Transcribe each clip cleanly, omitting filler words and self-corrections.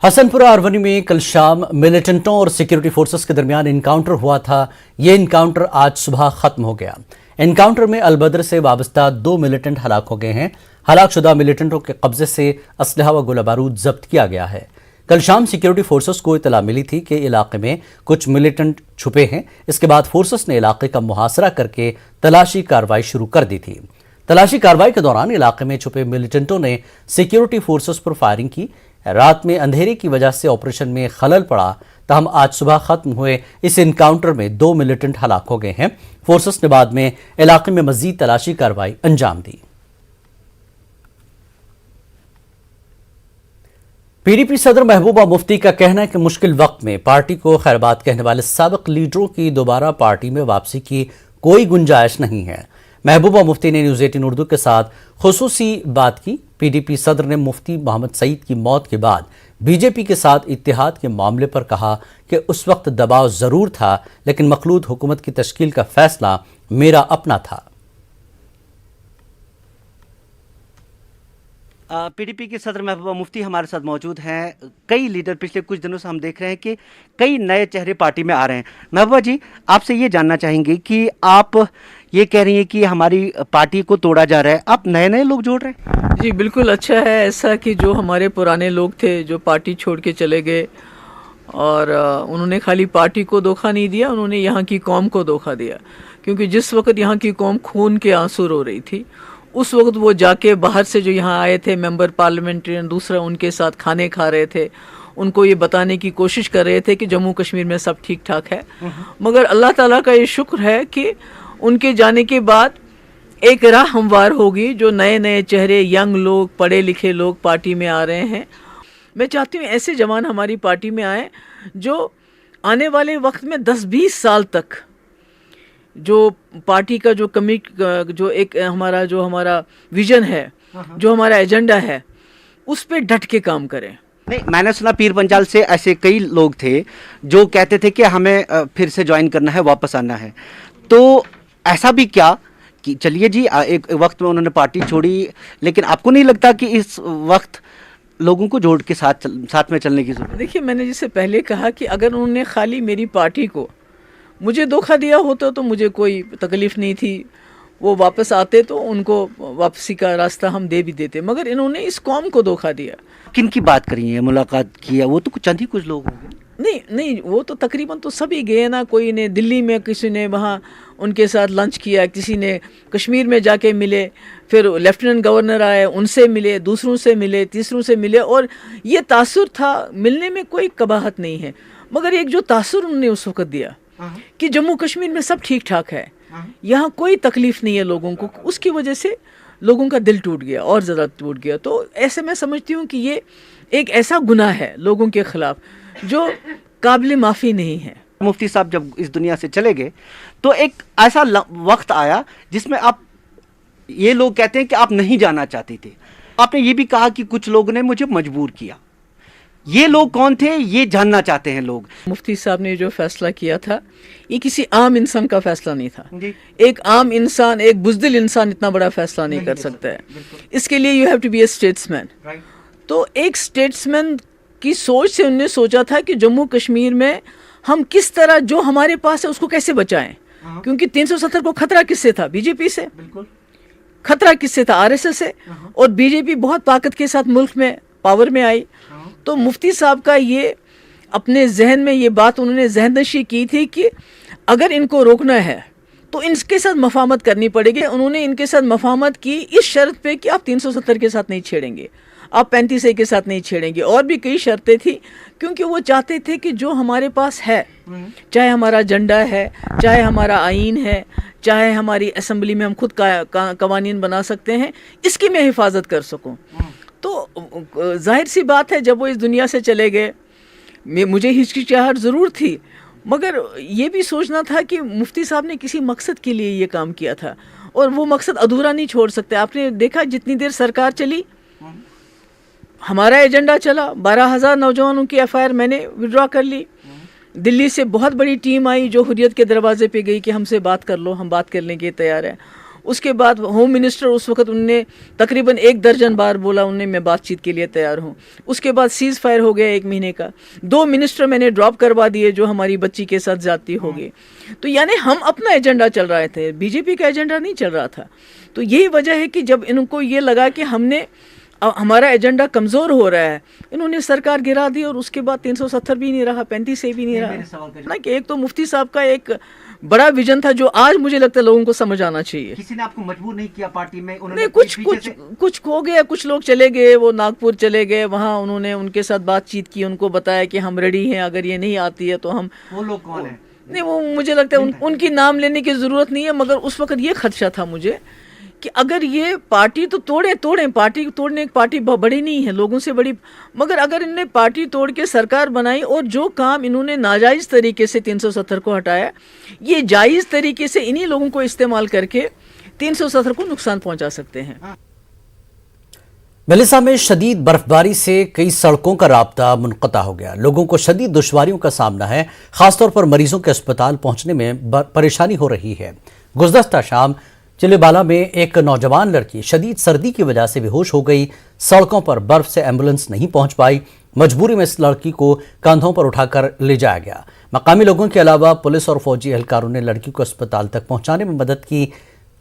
हसनपुरा अरवनी में कल शाम मिलिटेंटों और सिक्योरिटी फोर्सेस के दरमियान इनकाउंटर हुआ था। ये इनकाउंटर आज सुबह खत्म हो गया। इनकाउंटर में अलबद्र से वाबस्ता 2 मिलिटेंट हलाक हो गए हैं। हलाकशुदा मिलिटेंटों के कब्जे से असलहा व गोला बारूद जब्त किया गया है। कल शाम सिक्योरिटी फोर्सेस को इतला मिली थी कि इलाके में कुछ मिलिटेंट छुपे हैं। इसके बाद फोर्सेस ने इलाके का मुहासरा करके तलाशी कार्रवाई शुरू कर दी थी। तलाशी कार्रवाई के दौरान इलाके में छुपे मिलिटेंटों ने सिक्योरिटी फोर्सेस पर फायरिंग की। रात में अंधेरे की वजह से ऑपरेशन में खलल पड़ा, तहम आज सुबह खत्म हुए इस इनकाउंटर में 2 मिलिटेंट हलाक हो गए हैं। फोर्सेस ने बाद में इलाके में मजीद तलाशी कार्रवाई अंजाम दी। पीडीपी सदर महबूबा मुफ्ती का कहना है कि मुश्किल वक्त में पार्टी को खैरबाद कहने वाले साबिक लीडरों की दोबारा पार्टी में वापसी की कोई गुंजाइश नहीं है। महबूबा मुफ्ती ने न्यूज़ 18 उर्दू के साथ खुसूसी बात की। पीडीपी सदर ने मुफ्ती मोहम्मद सईद की मौत के बाद बीजेपी के साथ इत्तेहाद के मामले पर कहा कि उस वक्त दबाव जरूर था, लेकिन मखलूद हुकूमत की तश्कील का फैसला मेरा अपना था। पीडीपी के सदर महबूबा मुफ्ती हमारे साथ मौजूद हैं। कई लीडर पिछले कुछ दिनों से हम देख रहे हैं कि कई नए चेहरे पार्टी में आ रहे हैं। महबूबा जी, आपसे ये जानना चाहेंगे कि आप ये कह रही हैं कि हमारी पार्टी को तोड़ा जा रहा है, आप नए नए लोग जोड़ रहे हैं? जी बिल्कुल, अच्छा है ऐसा कि जो हमारे पुराने लोग थे जो पार्टी छोड़ के चले गए और उन्होंने खाली पार्टी को धोखा नहीं दिया, उन्होंने यहाँ की कौम को धोखा दिया। क्योंकि जिस वक्त यहाँ की कौम खून के आंसू रो रही थी, उस वक्त वो जाके बाहर से जो यहाँ आए थे मेंबर पार्लियामेंट्रियन, दूसरा उनके साथ खाने खा रहे थे, उनको ये बताने की कोशिश कर रहे थे कि जम्मू कश्मीर में सब ठीक ठाक है। मगर अल्लाह ताला का ये शुक्र है कि उनके जाने के बाद एक राह हमवार होगी। जो नए नए चेहरे, यंग लोग, पढ़े लिखे लोग पार्टी में आ रहे हैं। मैं चाहती हूँ ऐसे जवान हमारी पार्टी में आए जो आने वाले वक्त में 10-20 साल तक जो पार्टी का जो जो एक हमारा विजन है, जो हमारा एजेंडा है, उस पे डट के काम करें। नहीं, मैंने सुना पीर पंजाल से ऐसे कई लोग थे जो कहते थे कि हमें फिर से ज्वाइन करना है, वापस आना है। तो ऐसा भी क्या कि चलिए जी, एक वक्त में उन्होंने पार्टी छोड़ी, लेकिन आपको नहीं लगता कि इस वक्त लोगों को जोड़ के साथ में चलने की जरूरत? देखिए, मैंने जिससे पहले कहा कि अगर उन्होंने खाली मेरी पार्टी को मुझे धोखा दिया होता तो मुझे कोई तकलीफ नहीं थी, वो वापस आते तो उनको वापसी का रास्ता हम दे भी देते। मगर इन्होंने इस कौम को धोखा दिया। किन की बात करी है, मुलाकात की है? वो तो कुछ लोग होंगे। नहीं, वो तो तकरीबन तो सभी गए ना। कोई ने दिल्ली में, किसी ने वहाँ उनके साथ लंच किया, किसी ने कश्मीर में जाके मिले, फिर लेफ्टिनेंट गवर्नर आए, उनसे मिले, दूसरों से मिले, तीसरों से मिले, और ये तासुर था। मिलने में कोई कबाहत नहीं है, मगर एक जो तासुर उन्होंने उस वक्त दिया कि जम्मू कश्मीर में सब ठीक ठाक है, यहाँ कोई तकलीफ नहीं है लोगों को, उसकी वजह से लोगों का दिल टूट गया और ज़्यादा टूट गया। तो ऐसे मैं समझती हूँ कि ये एक ऐसा गुनाह है लोगों के खिलाफ जो काबिल माफ़ी नहीं है। मुफ्ती साहब जब इस दुनिया से चले गए तो एक ऐसा वक्त आया जिसमें आप, ये लोग कहते हैं कि आप नहीं जाना चाहते थे। आपने ये भी कहा कि कुछ लोगों ने मुझे मजबूर किया। ये लोग कौन थे, ये जानना चाहते हैं लोग। मुफ्ती साहब ने जो फैसला किया था, ये किसी आम इंसान का फैसला नहीं था। एक आम इंसान, एक बुज़दिल इंसान इतना बड़ा फैसला नहीं कर सकता है। इसके लिए you have to be a statesman. तो एक स्टेट्समैन की सोच से उन्होंने सोचा था कि जम्मू कश्मीर में हम किस तरह जो हमारे पास है उसको कैसे बचाएं। क्योंकि 370 को खतरा किससे था? बीजेपी से। खतरा किससे था? आरएसएस से। और बीजेपी बहुत ताकत के साथ मुल्क में पावर में आई। तो मुफ्ती साहब का ये अपने जहन में ये बात उन्होंने जहनदशी की थी कि अगर इनको रोकना है तो इनके साथ मफाहमत करनी पड़ेगी। उन्होंने इनके साथ मफाहमत की इस शर्त पे कि आप 370 के साथ नहीं छेड़ेंगे, आप 35A के साथ नहीं छेड़ेंगे, और भी कई शर्तें थी। क्योंकि वो चाहते थे कि जो हमारे पास है, चाहे हमारा झंडा है, चाहे हमारा आईन है, चाहे हमारी असेंबली में हम खुद कवानीन बना सकते हैं, इसकी मैं हिफाजत कर सकूं। तो जाहिर सी बात है, जब वो इस दुनिया से चले गए, मुझे हिचकिचाहट ज़रूर थी, मगर ये भी सोचना था कि मुफ्ती साहब ने किसी मकसद के लिए ये काम किया था, और वो मकसद अधूरा नहीं छोड़ सकते। आपने देखा जितनी देर सरकार चली, हमारा एजेंडा चला। 12,000 नौजवानों की FIR मैंने विड्रॉ कर ली। दिल्ली से बहुत बड़ी टीम आई जो हुर्रियत के दरवाजे पे गई कि हमसे बात कर लो, हम बात करने के तैयार हैं। उसके बाद होम मिनिस्टर उस वक्त उनने तकरीबन 1 दर्जन बार बोला उनने मैं बातचीत के लिए तैयार हूँ। उसके बाद सीज़ फायर हो गया 1 महीने का, 2 मिनिस्टर मैंने ड्रॉप करवा दिए जो हमारी बच्ची के साथ ज्यादती हो गई। तो यानी हम अपना एजेंडा चल रहे थे, बीजेपी का एजेंडा नहीं चल रहा था। तो यही वजह है कि जब इनको ये लगा कि हमने हमारा एजेंडा कमज़ोर हो रहा है, इन्होंने सरकार गिरा दी और उसके बाद 370 भी नहीं रहा, 35 से भी नहीं रहा ना। कि एक तो मुफ्ती साहब का एक बड़ा विजन था जो आज मुझे लगता है लोगों को समझ आना चाहिए। किसी ने आपको मजबूर नहीं किया पार्टी में? नहीं, कुछ हो गया, कुछ लोग चले गए, वो नागपुर चले गए, वहाँ उन्होंने उनके साथ बातचीत की, उनको बताया कि हम रेडी हैं, अगर ये नहीं आती है तो हम। वो लोग कौन है? नहीं, वो मुझे लगता है उनकी नाम लेने की ज़रूरत नहीं है, मगर उस वक्त ये खदशा था मुझे कि अगर ये पार्टी तो तोड़े पार्टी तोड़ने, एक पार्टी बड़ी नहीं है, लोगों से बड़ी, मगर अगर इन्होंने पार्टी तोड़ के सरकार बनाई और जो काम इन्होंने नाजायज़ तरीके से 370 को हटाया, ये जायज़ तरीके से इन्हीं लोगों को इस्तेमाल करके 370 को नुकसान पहुंचा सकते हैं। मेलिसा में शदीद बर्फबारी से कई सड़कों का राब्ता मुनक़ता हो गया। लोगों को शदीद दुश्वारियों का सामना है, खासतौर पर मरीजों के अस्पताल पहुंचने में परेशानी हो रही है। गुज़श्ता शाम चिलीबाला में एक नौजवान लड़की शदीद सर्दी की वजह से बेहोश हो गई। सड़कों पर बर्फ से एम्बुलेंस नहीं पहुंच पाई, मजबूरी में इस लड़की को कंधों पर उठाकर ले जाया गया। मकामी लोगों के अलावा पुलिस और फौजी एहलकारों ने लड़की को अस्पताल तक पहुंचाने में मदद की।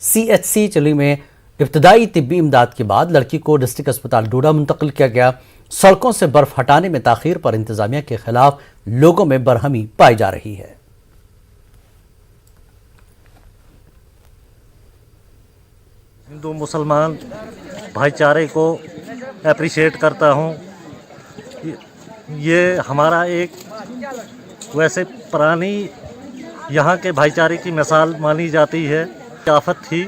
CHC चिली में इब्तदाई तिब्बी इमदाद के बाद लड़की को डिस्ट्रिक्ट अस्पताल डोडा मुंतकिल किया गया। सड़कों से बर्फ हटाने में ताखीर पर इंतजामिया के खिलाफ लोगों में बरहमी पाई जा रही है। हिंदू मुसलमान भाईचारे को अप्रिशिएट करता हूँ। ये हमारा एक वैसे पुरानी यहाँ के भाईचारे की मिसाल मानी जाती है। आफत थी,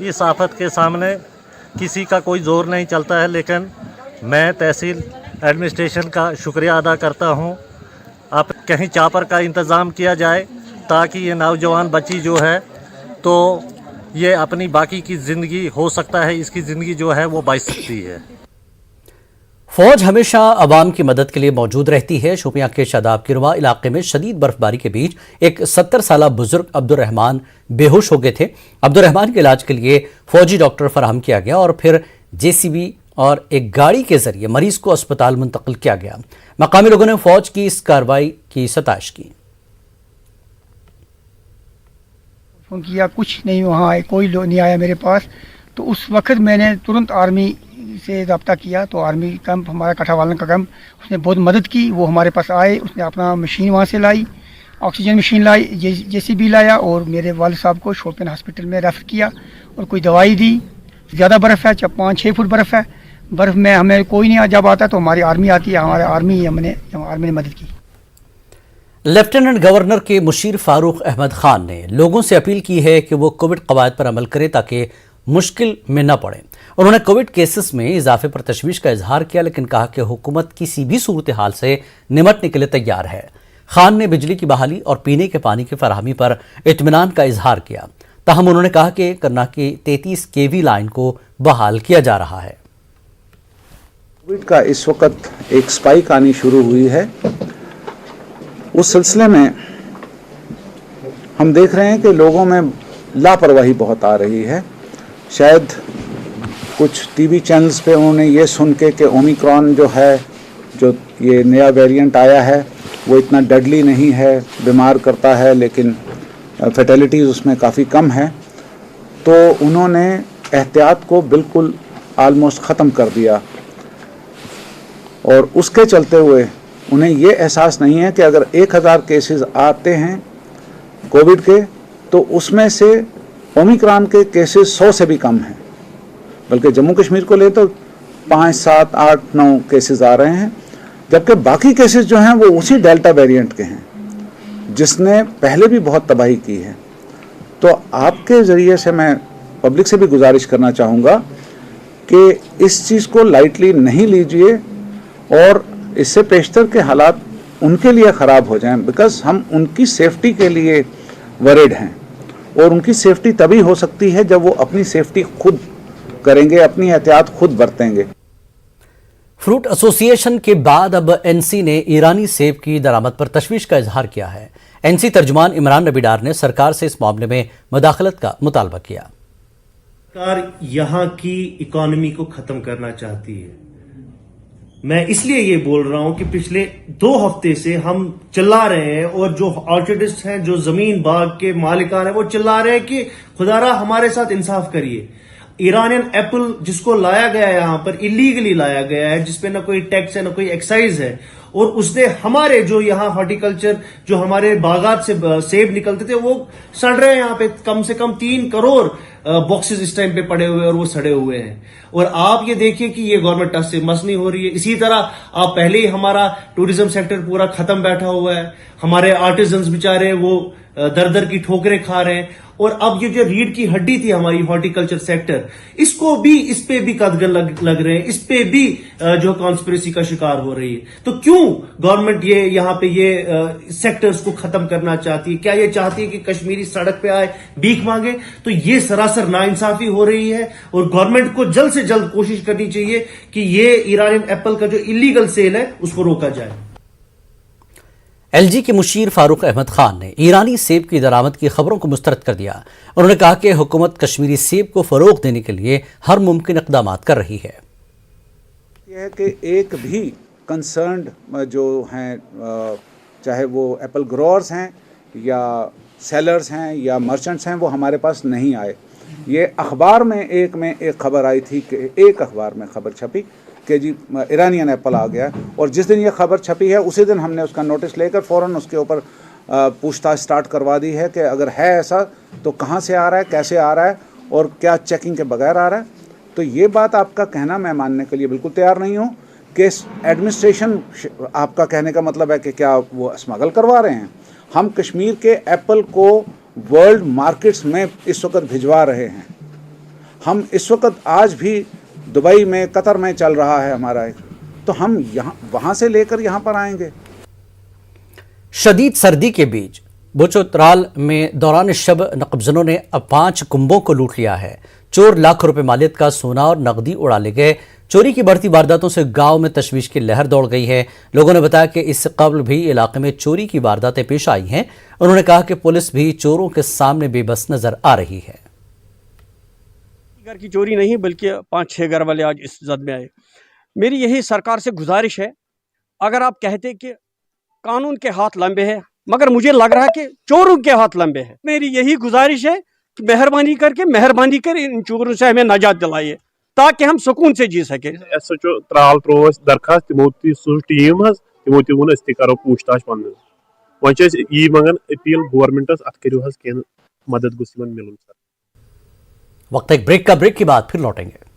इस आफत के सामने किसी का कोई जोर नहीं चलता है, लेकिन मैं तहसील एडमिनिस्ट्रेशन का शुक्रिया अदा करता हूँ। आप कहीं चापर का इंतज़ाम किया जाए ताकि ये नौजवान बच्ची जो है तो ये अपनी बाकी की ज़िंदगी हो सकता है, इसकी ज़िंदगी जो है वो बच सकती है। फौज हमेशा अवाम की मदद के लिए मौजूद रहती है। शोपियां के शादाब किरवा इलाके में शदीद बर्फबारी के बीच एक 70 साला बुजुर्ग अब्दुर्रहमान बेहोश हो गए थे। अब्दुर्रहमान के इलाज के लिए फौजी डॉक्टर फराहम किया गया और फिर JCB और एक गाड़ी के जरिए मरीज को अस्पताल मुंतकिल किया गया। मकामी लोगों ने फौज की इस कार्रवाई की सताश की। फोन किया, कुछ नहीं, वहाँ आए, कोई लोग नहीं आया मेरे पास। तो उस वक्त मैंने तुरंत आर्मी से रब्ता किया, तो आर्मी कैंप हमारा कठावालन का कैंप, उसने बहुत मदद की। वो हमारे पास आए, उसने अपना मशीन वहाँ से लाई, ऑक्सीजन मशीन लाई, JCB लाया और मेरे वालिद साहब को शोपियां हॉस्पिटल में रेफ़र किया और कोई दवाई दी। ज़्यादा बर्फ़ है, 5-6 फुट बर्फ़ है। बर्फ़ में हमें कोई नहीं जब आता तो हमारी आर्मी आती है, हमारे आर्मी ने मदद की। लेफ्टिनेंट गवर्नर के मुशीर फारूक अहमद खान ने लोगों से अपील की है कि वो कोविड कवायद पर अमल करें ताकि मुश्किल में न पड़े। उन्होंने कोविड केसेस में इजाफे पर तशवीश का इजहार किया, लेकिन कहा कि हुकूमत किसी भी सूरत हाल से निमटने के लिए तैयार है। खान ने बिजली की बहाली और पीने के पानी की फराहमी पर इत्मीनान का इजहार किया। ताहम उन्होंने कहा कि करना की 33 kV लाइन को बहाल किया जा रहा है। कोविड का इस वक्त एक स्पाइक आनी शुरू हुई है। उस सिलसिले में हम देख रहे हैं कि लोगों में लापरवाही बहुत आ रही है। शायद कुछ टीवी चैनल्स पे उन्होंने ये सुन के कि ओमिक्रॉन जो है, जो ये नया वेरिएंट आया है, वो इतना डेडली नहीं है, बीमार करता है लेकिन फैटेलिटीज़ उसमें काफ़ी कम है, तो उन्होंने एहतियात को बिल्कुल आलमोस्ट ख़त्म कर दिया। और उसके चलते हुए उन्हें ये एहसास नहीं है कि अगर 1000 केसेस आते हैं कोविड के, तो उसमें से ओमिक्रॉन के केसेस 100 से भी कम हैं। बल्कि जम्मू कश्मीर को ले तो 5, 7, 8, 9 केसेस आ रहे हैं, जबकि बाकी केसेस जो हैं वो उसी डेल्टा वेरिएंट के हैं जिसने पहले भी बहुत तबाही की है। तो आपके ज़रिए से मैं पब्लिक से भी गुजारिश करना चाहूँगा कि इस चीज़ को लाइटली नहीं लीजिए और इससे पेशतर के हालात उनके लिए ख़राब हो जाएं, बिकॉज हम उनकी सेफ्टी के लिए वरीड हैं और उनकी सेफ्टी तभी हो सकती है जब वो अपनी सेफ्टी खुद करेंगे, अपनी एहतियात खुद बरतेंगे। फ्रूट एसोसिएशन के बाद अब NC ने ईरानी सेब की दरामद पर तशवीश का इजहार किया है। NC तर्जुमान इमरान नबी डार ने सरकार से इस मामले में मुदाखलत का मुतालबा किया। सरकार यहाँ की इकोनॉमी को खत्म करना चाहती है। मैं इसलिए ये बोल रहा हूं कि पिछले 2 हफ्ते से हम चिल्ला रहे हैं और जो ऑर्चिडिस्ट हैं, जो जमीन बाग के मालिकान हैं, वो चिल्ला रहे हैं कि खुदारा हमारे साथ इंसाफ करिए। ईरानियन एप्पल जिसको लाया गया है यहाँ पर, इलीगली लाया गया है, जिसपे ना कोई टैक्स है ना कोई एक्साइज है, और उसने हमारे जो यहाँ हॉर्टिकल्चर, जो हमारे बागात से सेब निकलते थे, वो सड़ रहे हैं। यहाँ पे कम से कम 3 करोड़ बॉक्सेस इस टाइम पे पड़े हुए हैं और वो सड़े हुए हैं। और आप ये देखिए कि ये गवर्नमेंट टस से मस नहीं हो रही है। इसी तरह आप पहले ही हमारा टूरिज्म सेक्टर पूरा खत्म बैठा हुआ है, हमारे आर्टिजन्स बेचारे वो दर दर की ठोकरें खा रहे हैं, और अब ये जो रीढ़ की हड्डी थी हमारी हॉर्टिकल्चर सेक्टर, इसको भी, इस पे भी कदगन लग रहे हैं, इस पे भी जो कॉन्स्पिरेसी का शिकार हो रही है। तो क्यों गवर्नमेंट ये यहाँ पे ये सेक्टर्स को खत्म करना चाहती है? क्या ये चाहती है कि कश्मीरी सड़क पे आए भीख मांगे? तो ये सरासर नाइंसाफी हो रही है, और गवर्नमेंट को जल्द से जल्द कोशिश करनी चाहिए कि ये ईरानियन एप्पल का जो इलीगल सेल है उसको रोका जाए। एलजी के मुशीर फारूक अहमद खान ने ईरानी सेब की दरामद की खबरों को मुस्तरद कर दिया। उन्होंने कहा कि हुकूमत कश्मीरी सेब को फरोग देने के लिए हर मुमकिन इक़दाम कर रही है। यह है कि एक भी कंसर्न्ड जो हैं, चाहे वो एप्पल ग्रोअर्स हैं या सेलर्स हैं या मर्चेंट्स हैं, वो हमारे पास नहीं आए। ये अखबार में एक खबर आई थी कि एक अखबार में खबर छपी कि जी ईरानियन एप्पल आ गया, और जिस दिन ये खबर छपी है उसी दिन हमने उसका नोटिस लेकर फ़ौरन उसके ऊपर पूछताछ स्टार्ट करवा दी है कि अगर है ऐसा तो कहाँ से आ रहा है, कैसे आ रहा है, और क्या चेकिंग के बगैर आ रहा है। तो ये बात आपका कहना मैं मानने के लिए बिल्कुल तैयार नहीं हूँ कि एडमिनिस्ट्रेशन, आपका कहने का मतलब है कि क्या वो स्मगल करवा रहे हैं। हम कश्मीर के एप्पल को वर्ल्ड मार्केट्स में इस वक्त भिजवा रहे हैं। हम इस वक्त आज भी दुबई में, कतर में चल रहा है हमारा, तो हम यहाँ वहाँ से लेकर यहाँ पर आएंगे। शदीद सर्दी के बीच बुचोतराल में दौरान शब नकबजनों ने अब 5 कुंभों को लूट लिया है। चोर लाखों रुपए मालियत का सोना और नकदी उड़ा ले गए। चोरी की बढ़ती वारदातों से गांव में तशवीश की लहर दौड़ गई है। लोगों ने बताया कि इससे कबल भी इलाके में चोरी की वारदातें पेश आई हैं। उन्होंने कहा कि पुलिस भी चोरों के सामने बेबस नजर आ रही है। घर की चोरी नहीं बल्कि 5-6 घर वाले आज इस जद में आए। मेरी यही सरकार से गुजारिश है, अगर आप कहते कि कानून के हाथ लंबे हैं, मगर मुझे लग रहा है कि चोरों के हाथ लंबे हैं। मेरी यही गुजारिश है कि मेहरबानी कर इन चोरों से हमें नजात दिलाइए ताकि हम सुकून से जी सके। SHO त्राल त्रो दरखास्त तिमो सू टीम तिमो तोन करो पूछताछ पन वह यी मंगन अपील गवर्नमेंटस अत करो कह मदद गुस मिलून। वक्त एक ब्रेक के बाद फिर लौटेंगे।